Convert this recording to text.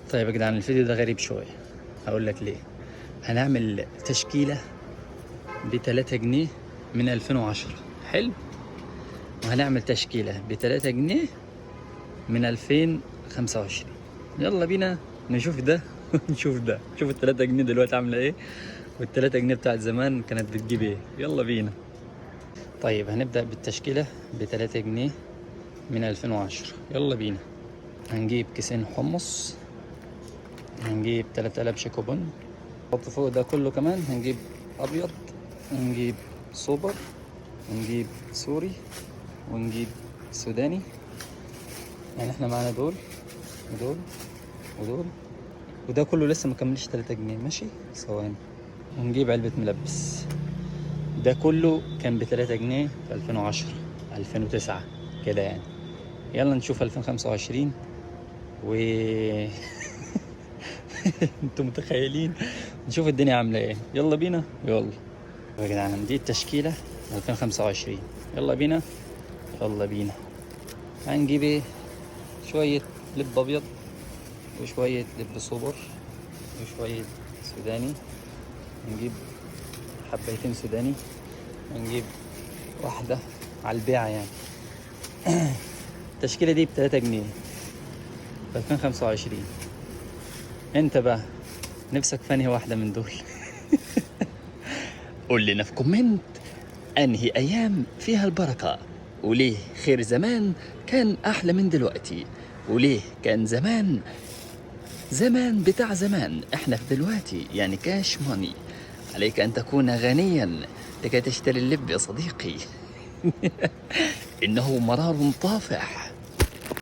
طيب يا جدعان، الفيديو ده غريب شوية. هقول لك ليه. هنعمل تشكيلة ب3 جنيه من 2010. حلو. وهنعمل تشكيلة ب3 جنيه من 2025. يلا بينا نشوف ده ونشوف ده. شوف ال3 جنيه دلوقتي عاملة ايه، وال3 جنيه بتاعت زمان كانت بتجيب ايه. يلا بينا. طيب هنبدأ بالتشكيلة ب3 جنيه من 2010. يلا بينا. هنجيب كيسين حمص، هنجيب 3000 شيكو بن، نحط فوق ده كله كمان هنجيب ابيض، ونجيب سوبر، ونجيب سوري، ونجيب سوداني. يعني احنا معانا دول ودول ودول، وده كله لسه مكملش 3 جنيه. ماشي، ثواني. ونجيب علبة ملبس. ده كله كان ب3 جنيه في 2010 2009 كده يعني. يلا نشوف 2025 و انتوا متخيلين؟ نشوف الدنيا عاملة ايه. يلا بينا. يلا يا جدعان، دي التشكيلة 2025. يلا بينا. يلا بينا. هنجيب ايه؟ شوية لب ابيض، وشوية لب سوبر، وشوية سوداني. نجيب حبيتين سوداني، ونجيب واحدة على البيعة يعني. التشكيلة دي ب3 جنيه في 2025. انت بقى نفسك في انهي واحدة من دول؟ قول لنا في كومنت انهي ايام فيها البركة، وليه خير زمان كان احلى من دلوقتي، وليه كان زمان بتاع زمان. احنا في دلوقتي يعني كاش ماني. عليك ان تكون غنيا لكي تشتري اللب يا صديقي. انه مرار طافح.